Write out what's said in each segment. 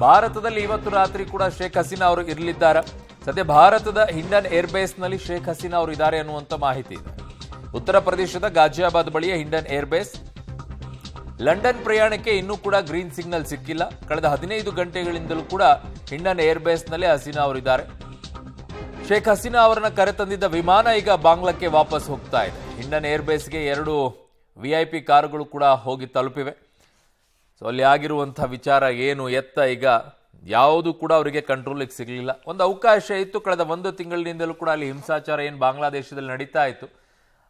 ಭಾರತದಲ್ಲಿ ಇವತ್ತು ರಾತ್ರಿ ಕೂಡ ಶೇಖ್ ಹಸೀನಾ ಅವರು ಇರಲಿದ್ದಾರೆ. ಸದ್ಯ ಭಾರತದ ಹಿಂಡನ್ ಏರ್ಬೇಸ್ನಲ್ಲಿ ಶೇಖ್ ಹಸೀನಾ ಅವರು ಇದ್ದಾರೆ ಅನ್ನುವಂಥ ಮಾಹಿತಿ ಇದೆ. ಉತ್ತರ ಪ್ರದೇಶದ ಗಾಜಿಯಾಬಾದ್ ಬಳಿಯ ಹಿಂಡನ್ ಏರ್ಬೇಸ್. ಲಂಡನ್ ಪ್ರಯಾಣಕ್ಕೆ ಇನ್ನೂ ಕೂಡ ಗ್ರೀನ್ ಸಿಗ್ನಲ್ ಸಿಕ್ಕಿಲ್ಲ. ಕಳೆದ 15 ಗಂಟೆಗಳಿಂದಲೂ ಕೂಡ ಹಿಂಡನ್ ಏರ್ಬೇಸ್ನಲ್ಲಿ ಹಸೀನಾ ಅವರಿದ್ದಾರೆ. ಶೇಖ್ ಹಸೀನಾ ಅವರನ್ನ ಕರೆತಂದಿದ್ದ ವಿಮಾನ ಈಗ ಬಾಂಗ್ಲಾಕ್ಕೆ ವಾಪಸ್ ಹೋಗ್ತಾ ಇದೆ. ಹಿಂಡನ್ ಏರ್ಬೇಸ್ಗೆ 2 VIP ಕಾರುಗಳು ಕೂಡ ಹೋಗಿ ತಲುಪಿವೆ. ಸೊ ಅಲ್ಲಿ ಆಗಿರುವಂತಹ ವಿಚಾರ ಏನು ಎತ್ತ ಈಗ ಯಾವುದು ಕೂಡ ಅವರಿಗೆ ಕಂಟ್ರೋಲಿಗೆ ಸಿಗಲಿಲ್ಲ. ಒಂದು ಅವಕಾಶ ಇತ್ತು, ಕಳೆದ 1 ತಿಂಗಳಿನಿಂದಲೂ ಕೂಡ ಅಲ್ಲಿ ಹಿಂಸಾಚಾರ ಏನು ಬಾಂಗ್ಲಾದೇಶದಲ್ಲಿ ನಡೀತಾ ಇತ್ತು,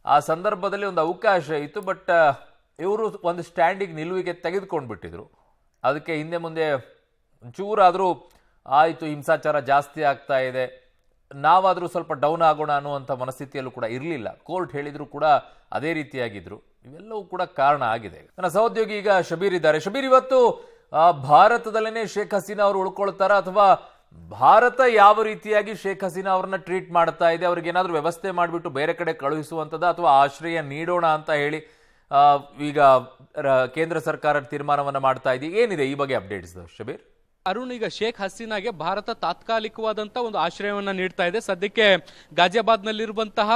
ಆ ಸಂದರ್ಭದಲ್ಲಿ ಒಂದು ಅವಕಾಶ ಇತ್ತು. ಬಟ್ ಇವರು ಒಂದು ಸ್ಟ್ಯಾಂಡಿಗೆ ನಿಲುವಿಗೆ ತೆಗೆದುಕೊಂಡು ಬಿಟ್ಟಿದ್ರು. ಅದಕ್ಕೆ ಹಿಂದೆ ಮುಂದೆ ಒಂಚೂರಾದರೂ ಆಯಿತು, ಹಿಂಸಾಚಾರ ಜಾಸ್ತಿ ಆಗ್ತಾ ಇದೆ, ನಾವಾದರೂ ಸ್ವಲ್ಪ ಡೌನ್ ಆಗೋಣ ಅನ್ನುವಂಥ ಮನಸ್ಥಿತಿಯಲ್ಲೂ ಕೂಡ ಇರಲಿಲ್ಲ. ಕೋರ್ಟ್ ಹೇಳಿದ್ರು ಕೂಡ ಅದೇ ರೀತಿಯಾಗಿದ್ರು. ಇವೆಲ್ಲವೂ ಕೂಡ ಕಾರಣ ಆಗಿದೆ. ನನ್ನ ಸಹೋದ್ಯೋಗಿ ಈಗ ಶಬೀರ್ ಇದ್ದಾರೆ. ಶಬೀರ್, ಇವತ್ತು ಭಾರತದಲ್ಲೇನೆ ಶೇಖ್ ಹಸೀನಾ ಅವರು ಉಳ್ಕೊಳ್ತಾರ ಅಥವಾ ಭಾರತ ಯಾವ ರೀತಿಯಾಗಿ ಶೇಖ್ ಹಸೀನಾ ಅವ್ರನ್ನ ಟ್ರೀಟ್ ಮಾಡ್ತಾ ಇದೆ? ಅವ್ರಿಗೆ ಏನಾದರೂ ವ್ಯವಸ್ಥೆ ಮಾಡಿಬಿಟ್ಟು ಬೇರೆ ಕಡೆ ಕಳುಹಿಸುವಂಥದ್ದು ಅಥವಾ ಆಶ್ರಯ ನೀಡೋಣ ಅಂತ ಹೇಳಿ ಈಗ ಕೇಂದ್ರ ಸರ್ಕಾರ ತೀರ್ಮಾನವನ್ನ ಮಾಡ್ತಾ ಇದೆ. ಏನಿದೆ ಈ ಬಗ್ಗೆ ಅಪ್ಡೇಟ್ಸ್ ಶಬೀರ್? ಅರುಣ್, ಈಗ ಶೇಖ್ ಹಸೀನಾಗೆ ಭಾರತ ತಾತ್ಕಾಲಿಕವಾದಂತಹ ಒಂದು ಆಶ್ರಯವನ್ನ ನೀಡ್ತಾ ಇದೆ. ಸದ್ಯಕ್ಕೆ ಗಾಜಿಯಾಬಾದ್ ನಲ್ಲಿರುವಂತಹ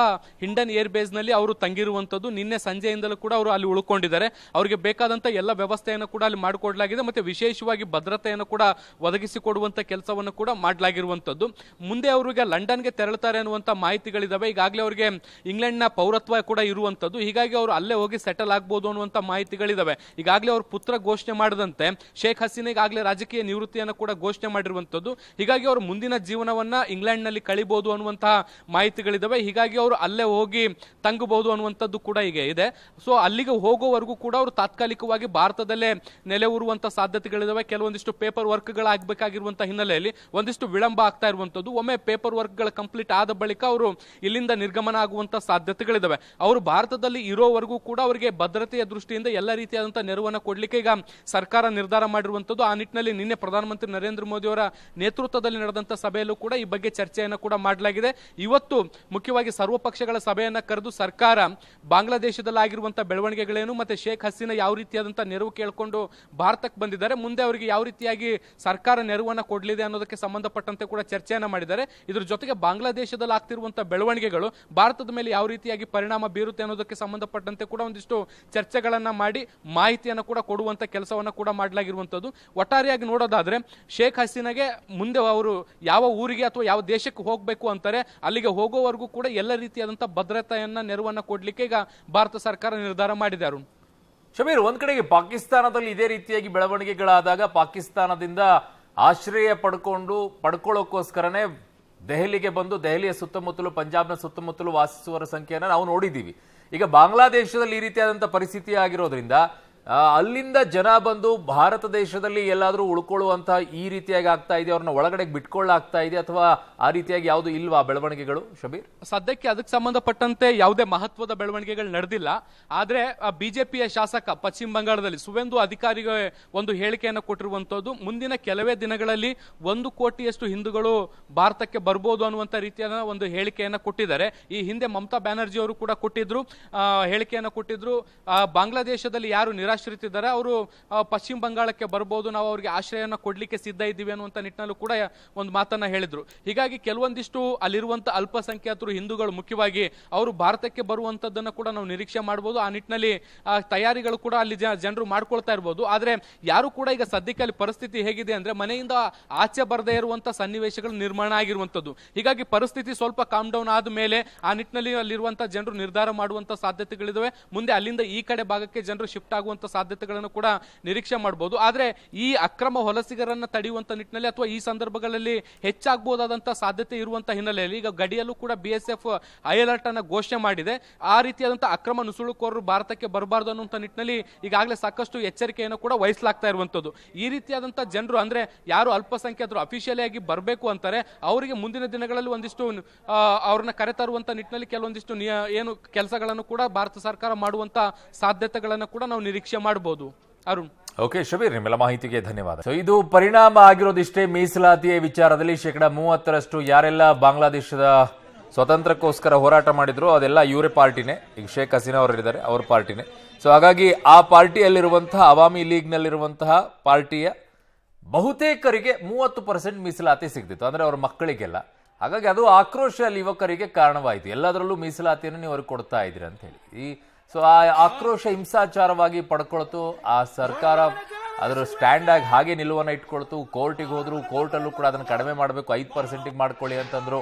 ಹಿಂಡನ್ ಏರ್ ಬೇಸ್ ನಲ್ಲಿ ಅವರು ತಂಗಿರುವಂತದ್ದು. ನಿನ್ನೆ ಸಂಜೆಯಿಂದಲೂ ಕೂಡ ಅವರು ಅಲ್ಲಿ ಉಳ್ಕೊಂಡಿದ್ದಾರೆ. ಅವರಿಗೆ ಬೇಕಾದಂತ ಎಲ್ಲ ವ್ಯವಸ್ಥೆಯನ್ನು ಕೂಡ ಅಲ್ಲಿ ಮಾಡಿಕೊಡಲಾಗಿದೆ. ಮತ್ತೆ ವಿಶೇಷವಾಗಿ ಭದ್ರತೆಯನ್ನು ಕೂಡ ಒದಗಿಸಿಕೊಡುವಂತ ಕೆಲಸವನ್ನು ಕೂಡ ಮಾಡಲಾಗಿರುವಂತದ್ದು. ಮುಂದೆ ಅವರಿಗೆ ಲಂಡನ್ಗೆ ತೆರಳುತ್ತಾರೆ ಅನ್ನುವಂತ ಮಾಹಿತಿಗಳಿದಾವೆ. ಈಗಾಗಲೇ ಅವರಿಗೆ ಇಂಗ್ಲೆಂಡ್ನ ಪೌರತ್ವ ಕೂಡ ಇರುವಂತದ್ದು. ಹೀಗಾಗಿ ಅವರು ಅಲ್ಲೇ ಹೋಗಿ ಸೆಟಲ್ ಆಗ್ಬೋದು ಅನ್ನುವಂತ ಮಾಹಿತಿಗಳಿದಾವೆ. ಈಗಾಗಲೇ ಅವರು ಪುತ್ರ ಘೋಷಣೆ ಮಾಡದಂತೆ ಶೇಖ್ ಹಸೀನಾ ಈಗಾಗಲೇ ರಾಜಕೀಯ ನಿವೃತ್ತಿ ಕೂಡ ಘೋಷಣೆ ಮಾಡಿರುವಂತದ್ದು. ಹೀಗಾಗಿ ಅವರು ಮುಂದಿನ ಜೀವನವನ್ನ ಇಂಗ್ಲೆಂಡ್ ನಲ್ಲಿ ಕಳಿಬಹುದು ಅನ್ನುವಂತಹ ಮಾಹಿತಿಗಳಿದಾವೆ. ಹೀಗಾಗಿ ಅವರು ಅಲ್ಲೇ ಹೋಗಿ ತಂಗಬಹುದು ಅನ್ನುವಂಥದ್ದು ಕೂಡ ಈಗ ಇದೆ. ಸೊ ಅಲ್ಲಿಗೆ ಹೋಗೋವರೆಗೂ ಕೂಡ ಅವರು ತಾತ್ಕಾಲಿಕವಾಗಿ ಭಾರತದಲ್ಲೇ ನೆಲೆ ಊರುವಂತಹ ಸಾಧ್ಯತೆಗಳಿದಾವೆ. ಕೆಲವೊಂದಿಷ್ಟು ಪೇಪರ್ ವರ್ಕ್ ಗಳಾಗಬೇಕಾಗಿರುವಂತಹ ಹಿನ್ನೆಲೆಯಲ್ಲಿ ಒಂದಿಷ್ಟು ವಿಳಂಬ ಆಗ್ತಾ ಇರುವಂತದ್ದು. ಒಮ್ಮೆ ಪೇಪರ್ ವರ್ಕ್ ಗಳ ಕಂಪ್ಲೀಟ್ ಆದ ಬಳಿಕ ಅವರು ಇಲ್ಲಿಂದ ನಿರ್ಗಮನ ಆಗುವಂತಹ ಸಾಧ್ಯತೆಗಳಿದಾವೆ. ಅವರು ಭಾರತದಲ್ಲಿ ಇರೋವರೆಗೂ ಕೂಡ ಅವರಿಗೆ ಭದ್ರತೆಯ ದೃಷ್ಟಿಯಿಂದ ಎಲ್ಲ ರೀತಿಯಾದಂತಹ ನೆರವನ್ನು ಕೊಡ್ಲಿಕ್ಕೆ ಈಗ ಸರ್ಕಾರ ನಿರ್ಧಾರ ಮಾಡಿರುವಂತದ್ದು. ಆ ನಿಟ್ಟಿನಲ್ಲಿ ನಿನ್ನೆ ಪ್ರಧಾನಮಂತ್ರಿ ನರೇಂದ್ರ ಮೋದಿ ಅವರ ನೇತೃತ್ವದಲ್ಲಿ ನಡೆದಂತಹ ಸಭೆಯಲ್ಲೂ ಕೂಡ ಈ ಬಗ್ಗೆ ಚರ್ಚೆಯನ್ನು ಕೂಡ ಮಾಡಲಾಗಿದೆ. ಇವತ್ತು ಮುಖ್ಯವಾಗಿ ಸರ್ವಪಕ್ಷಗಳ ಸಭೆಯನ್ನ ಕರೆದು ಸರ್ಕಾರ ಬಾಂಗ್ಲಾದೇಶದಲ್ಲಿ ಆಗಿರುವಂತಹ ಬೆಳವಣಿಗೆಗಳೇನು ಮತ್ತೆ ಶೇಖ್ ಹಸೀನಾ ಯಾವ ರೀತಿಯಾದಂತಹ ನೆರವು ಕೇಳಿಕೊಂಡು ಭಾರತಕ್ಕೆ ಬಂದಿದ್ದಾರೆ, ಮುಂದೆ ಅವರಿಗೆ ಯಾವ ರೀತಿಯಾಗಿ ಸರ್ಕಾರ ನೆರವನ್ನ ಕೊಡಲಿದೆ ಅನ್ನೋದಕ್ಕೆ ಸಂಬಂಧಪಟ್ಟಂತೆ ಕೂಡ ಚರ್ಚೆಯನ್ನ ಮಾಡಿದ್ದಾರೆ. ಇದ್ರ ಜೊತೆಗೆ ಬಾಂಗ್ಲಾದೇಶದಲ್ಲಿ ಆಗ್ತಿರುವಂತಹ ಬೆಳವಣಿಗೆಗಳು ಭಾರತದ ಮೇಲೆ ಯಾವ ರೀತಿಯಾಗಿ ಪರಿಣಾಮ ಬೀರುತ್ತೆ ಅನ್ನೋದಕ್ಕೆ ಸಂಬಂಧಪಟ್ಟಂತೆ ಕೂಡ ಒಂದಿಷ್ಟು ಚರ್ಚೆಗಳನ್ನ ಮಾಡಿ ಮಾಹಿತಿಯನ್ನು ಕೂಡ ಕೊಡುವಂತ ಕೆಲಸವನ್ನ ಕೂಡ ಮಾಡಲಾಗಿರುವಂತದ್ದು. ಒಟ್ಟಾರೆಯಾಗಿ ನೋಡೋದಾದ್ರೆ ಶೇಖ್ ಹಸೀನಾಗೆ ಮುಂದೆ ಅವರು ಯಾವ ಊರಿಗೆ ಅಥವಾ ಯಾವ ದೇಶಕ್ಕೆ ಹೋಗಬೇಕು ಅಂತಾರೆ ಅಲ್ಲಿಗೆ ಹೋಗೋವರೆಗೂ ಕೂಡ ಎಲ್ಲ ರೀತಿಯಾದಂತಹ ಭದ್ರತೆಯನ್ನ ನೆರವನ್ನ ಕೊಡ್ಲಿಕ್ಕೆ ಈಗ ಭಾರತ ಸರ್ಕಾರ ನಿರ್ಧಾರ ಮಾಡಿದೆ. ಅರುಣ್, ಶಬೀರ್, ಒಂದ್ ಕಡೆಗೆ ಪಾಕಿಸ್ತಾನದಲ್ಲಿ ಇದೇ ರೀತಿಯಾಗಿ ಬೆಳವಣಿಗೆಗಳಾದಾಗ ಪಾಕಿಸ್ತಾನದಿಂದ ಆಶ್ರಯ ಪಡ್ಕೊಳ್ಳೋಕ್ಕೋಸ್ಕರನೇ ದೆಹಲಿಗೆ ಬಂದು ದೆಹಲಿಯ ಸುತ್ತಮುತ್ತಲು ಪಂಜಾಬ್ನ ಸುತ್ತಮುತ್ತಲು ವಾಸಿಸುವವರ ಸಂಖ್ಯೆಯನ್ನು ನಾವು ನೋಡಿದ್ದೀವಿ. ಈಗ ಬಾಂಗ್ಲಾದೇಶದಲ್ಲಿ ಈ ರೀತಿಯಾದಂತಹ ಪರಿಸ್ಥಿತಿ ಆಗಿರೋದ್ರಿಂದ ಅಲ್ಲಿಂದ ಜನ ಬಂದು ಭಾರತ ದೇಶದಲ್ಲಿ ಎಲ್ಲಾದರೂ ಉಳ್ಕೊಳ್ಳುವಂತಹ ಈ ರೀತಿಯಾಗಿ ಆಗ್ತಾ ಇದೆ, ಅವ್ರನ್ನ ಒಳಗಡೆ ಬಿಟ್ಕೊಳ್ಳಾಗ್ತಾ ಇದೆ ಅಥವಾ ಆ ರೀತಿಯಾಗಿ ಯಾವುದು ಇಲ್ವಾ ಬೆಳವಣಿಗೆಗಳು? ಶಬೀರ್, ಸದ್ಯಕ್ಕೆ ಅದಕ್ಕೆ ಸಂಬಂಧಪಟ್ಟಂತೆ ಯಾವುದೇ ಮಹತ್ವದ ಬೆಳವಣಿಗೆಗಳು ನಡೆದಿಲ್ಲ. ಆದ್ರೆ ಬಿಜೆಪಿಯ ಶಾಸಕ ಪಶ್ಚಿಮ ಬಂಗಾಳದಲ್ಲಿ ಸುವೇಂದು ಅಧಿಕಾರಿಗೆ ಒಂದು ಹೇಳಿಕೆಯನ್ನು ಕೊಟ್ಟಿರುವಂತದ್ದು. ಮುಂದಿನ ಕೆಲವೇ ದಿನಗಳಲ್ಲಿ 1 ಕೋಟಿಯಷ್ಟು ಹಿಂದೂಗಳು ಭಾರತಕ್ಕೆ ಬರ್ಬೋದು ಅನ್ನುವಂತ ರೀತಿಯಾದ ಒಂದು ಹೇಳಿಕೆಯನ್ನು ಕೊಟ್ಟಿದ್ದಾರೆ. ಈ ಹಿಂದೆ ಮಮತಾ ಬ್ಯಾನರ್ಜಿ ಅವರು ಕೂಡ ಕೊಟ್ಟಿದ್ರು, ಹೇಳಿಕೆಯನ್ನು ಕೊಟ್ಟಿದ್ರು. ಬಾಂಗ್ಲಾದೇಶದಲ್ಲಿ ಯಾರು ನಿರಾಶ್ರಿತಿದ್ದಾರೆ ಅವರು ಪಶ್ಚಿಮ ಬಂಗಾಳಕ್ಕೆ ಬರ್ಬೋದು, ನಾವು ಅವರಿಗೆ ಆಶ್ರಯನ ಕೊಡ್ಲಿಕ್ಕೆ ಸಿದ್ಧ ಇದ್ದೀವಿ ಅನ್ನುವಂತ ನಿಟ್ಟಿನಲ್ಲೂ ಕೂಡ ಒಂದು ಮಾತನ್ನ ಹೇಳಿದ್ರು. ಹೀಗಾಗಿ ಕೆಲವೊಂದಿಷ್ಟು ಅಲ್ಲಿರುವಂತಹ ಅಲ್ಪಸಂಖ್ಯಾತರು ಹಿಂದೂಗಳು ಮುಖ್ಯವಾಗಿ ಅವರು ಭಾರತಕ್ಕೆ ಬರುವಂತದ್ದನ್ನ ಕೂಡ ನಾವು ನಿರೀಕ್ಷೆ ಮಾಡಬಹುದು. ಆ ನಿಟ್ಟಿನಲ್ಲಿ ತಯಾರಿಗಳು ಕೂಡ ಅಲ್ಲಿ ಜನರು ಮಾಡ್ಕೊಳ್ತಾ ಇರಬಹುದು. ಆದ್ರೆ ಯಾರು ಕೂಡ ಈಗ ಸದ್ಯಕ್ಕೆ ಅಲ್ಲಿ ಪರಿಸ್ಥಿತಿ ಹೇಗಿದೆ ಅಂದ್ರೆ ಮನೆಯಿಂದ ಆಚೆ ಬರದೇ ಇರುವಂತಹ ಸನ್ನಿವೇಶಗಳು ನಿರ್ಮಾಣ ಆಗಿರುವಂತದ್ದು. ಹೀಗಾಗಿ ಪರಿಸ್ಥಿತಿ ಸ್ವಲ್ಪ ಕಾಮ್ ಡೌನ್ ಆದ ಮೇಲೆ ಆ ನಿಟ್ಟಿನಲ್ಲಿ ಅಲ್ಲಿರುವಂತಹ ಜನರು ನಿರ್ಧಾರ ಮಾಡುವಂತಹ ಸಾಧ್ಯತೆಗಳಿದಾವೆ. ಮುಂದೆ ಅಲ್ಲಿಂದ ಈ ಕಡೆ ಭಾಗಕ್ಕೆ ಜನರು ಶಿಫ್ಟ್ ಆಗುವಂತ ಸಾಧ್ಯತೆಗಳನ್ನು ಕೂಡ ನಿರೀಕ್ಷೆ ಮಾಡಬಹುದು. ಆದ್ರೆ ಈ ಅಕ್ರಮ ವಲಸಿಗರನ್ನ ತಡೆಯುವಂತ ನಿಟ್ಟಿನಲ್ಲಿ ಅಥವಾ ಈ ಸಂದರ್ಭಗಳಲ್ಲಿ ಹೆಚ್ಚಾಗಬಹುದಾದಂತಹ ಸಾಧ್ಯತೆ ಇರುವಂತಹ ಹಿನ್ನೆಲೆಯಲ್ಲಿ ಈಗ ಗಡಿಯಲ್ಲೂ ಕೂಡ BSF ಹೈ ಅಲರ್ಟ್ ಅನ್ನ ಘೋಷಣೆ ಮಾಡಿದೆ. ಆ ರೀತಿಯಾದಂತಹ ಅಕ್ರಮ ನುಸುಳುಕೋರರು ಭಾರತಕ್ಕೆ ಬರಬಾರದು ಅನ್ನುವಂತ ನಿಟ್ಟಿನಲ್ಲಿ ಈಗಾಗಲೇ ಸಾಕಷ್ಟು ಎಚ್ಚರಿಕೆಯನ್ನು ಕೂಡ ವಹಿಸಲಾಗ್ತಾ ಇರುವಂತದ್ದು. ಈ ರೀತಿಯಾದಂತಹ ಜನರು ಅಂದ್ರೆ ಯಾರು ಅಲ್ಪಸಂಖ್ಯಾತರು ಅಫಿಷಿಯಲಿ ಆಗಿ ಬರಬೇಕು ಅಂತಾರೆ ಅವರಿಗೆ ಮುಂದಿನ ದಿನಗಳಲ್ಲಿ ಒಂದಿಷ್ಟು ಅವ್ರನ್ನ ಕರೆತರುವಂತ ನಿಟ್ಟಿನಲ್ಲಿ ಕೆಲವೊಂದಿಷ್ಟು ಏನು ಕೆಲಸಗಳನ್ನು ಕೂಡ ಭಾರತ ಸರ್ಕಾರ ಮಾಡುವಂತ ಸಾಧ್ಯತೆಗಳನ್ನು ಕೂಡ ನಾವು ನಿರೀಕ್ಷೆ ಮಾಡಬಹುದು. ಅರುಣ್, ಓಕೆ ಶಬೀರ್, ನಿಮ್ಮೆಲ್ಲ ಮಾಹಿತಿಗೆ ಧನ್ಯವಾದ. ಸೊ ಇದು ಪರಿಣಾಮ ಆಗಿರೋದಿಷ್ಟೇ. ಮೀಸಲಾತಿಯ ವಿಚಾರದಲ್ಲಿ 30% ಯಾರೆಲ್ಲ ಬಾಂಗ್ಲಾದೇಶದ ಸ್ವತಂತ್ರಕ್ಕೋಸ್ಕರ ಹೋರಾಟ ಮಾಡಿದ್ರು ಅದೆಲ್ಲ ಇವರೇ ಪಾರ್ಟಿನೇ. ಈಗ ಶೇಖ್ ಹಸೀನಾ ಅವರಿದ್ದಾರೆ, ಅವ್ರ ಪಾರ್ಟಿನೇ. ಸೊ ಹಾಗಾಗಿ ಆ ಪಾರ್ಟಿಯಲ್ಲಿರುವಂತಹ ಅವಾಮಿ ಲೀಗ್ನಲ್ಲಿರುವಂತಹ ಪಾರ್ಟಿಯ ಬಹುತೇಕರಿಗೆ 30% ಮೀಸಲಾತಿ ಸಿಗ್ತಿತ್ತು, ಅಂದ್ರೆ ಅವ್ರ ಮಕ್ಕಳಿಗೆಲ್ಲ. ಹಾಗಾಗಿ ಅದು ಆಕ್ರೋಶ ಅಲ್ಲಿ ಯುವಕರಿಗೆ ಕಾರಣವಾಯಿತು. ಎಲ್ಲದರಲ್ಲೂ ಮೀಸಲಾತಿಯನ್ನು ನೀವು ಅವ್ರಿಗೆ ಕೊಡ್ತಾ ಇದ್ದೀರಿ ಅಂತ ಹೇಳಿ. ಸೊ ಆ ಆಕ್ರೋಶ ಹಿಂಸಾಚಾರವಾಗಿ ಪಡ್ಕೊಳ್ತು. ಆ ಸರ್ಕಾರ ಅದರ ಸ್ಟ್ಯಾಂಡ್ ಆಗಿ ಹಾಗೆ ನಿಲುವನ್ನು ಇಟ್ಕೊಳ್ತು. ಕೋರ್ಟಿಗೆ ಹೋದ್ರು, ಕೋರ್ಟಲ್ಲೂ ಕೂಡ ಅದನ್ನು ಕಡಿಮೆ ಮಾಡಬೇಕು, 5% ಮಾಡ್ಕೊಳ್ಳಿ ಅಂತಂದ್ರು.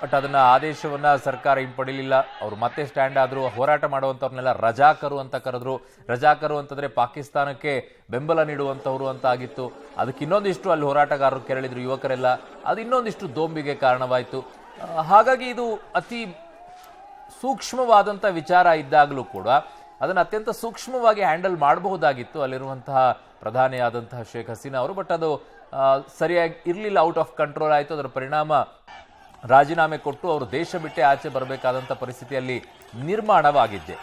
ಬಟ್ ಅದನ್ನ ಆದೇಶವನ್ನ ಸರ್ಕಾರ ಹಿಂಪಡಿಲಿಲ್ಲ. ಅವರು ಮತ್ತೆ ಸ್ಟ್ಯಾಂಡ್ ಆದ್ರು. ಹೋರಾಟ ಮಾಡುವಂಥವ್ರನ್ನೆಲ್ಲ ರಜಾಕರು ಅಂತ ಕರೆದ್ರು. ರಜಾಕರು ಅಂತಂದ್ರೆ ಪಾಕಿಸ್ತಾನಕ್ಕೆ ಬೆಂಬಲ ನೀಡುವಂಥವ್ರು ಅಂತ ಆಗಿತ್ತು. ಅದಕ್ಕೆ ಇನ್ನೊಂದಿಷ್ಟು ಅಲ್ಲಿ ಹೋರಾಟಗಾರರು ಕೆರಳಿದ್ರು, ಯುವಕರೆಲ್ಲ. ಅದು ಇನ್ನೊಂದಿಷ್ಟು ದೋಂಬಿಗೆ ಕಾರಣವಾಯಿತು. ಹಾಗಾಗಿ ಇದು ಅತಿ ಸೂಕ್ಷ್ಮವಾದಂಥ ವಿಚಾರ ಇದ್ದಾಗಲೂ ಕೂಡ ಅದನ್ನು ಅತ್ಯಂತ ಸೂಕ್ಷ್ಮವಾಗಿ ಹ್ಯಾಂಡಲ್ ಮಾಡಬಹುದಾಗಿತ್ತು ಅಲ್ಲಿರುವಂತಹ ಪ್ರಧಾನಿಯಾದಂತಹ ಶೇಖ್ ಹಸೀನಾ ಅವರು. ಬಟ್ ಅದು ಸರಿಯಾಗಿ ಇರಲಿಲ್ಲ, ಔಟ್ ಆಫ್ ಕಂಟ್ರೋಲ್ ಆಯಿತು. ಅದರ ಪರಿಣಾಮ ರಾಜೀನಾಮೆ ಕೊಟ್ಟು ಅವರು ದೇಶ ಬಿಟ್ಟೆ ಆಚೆ ಬರಬೇಕಾದಂಥ ಪರಿಸ್ಥಿತಿಯಲ್ಲಿ ನಿರ್ಮಾಣವಾಗಿದ್ದೆ.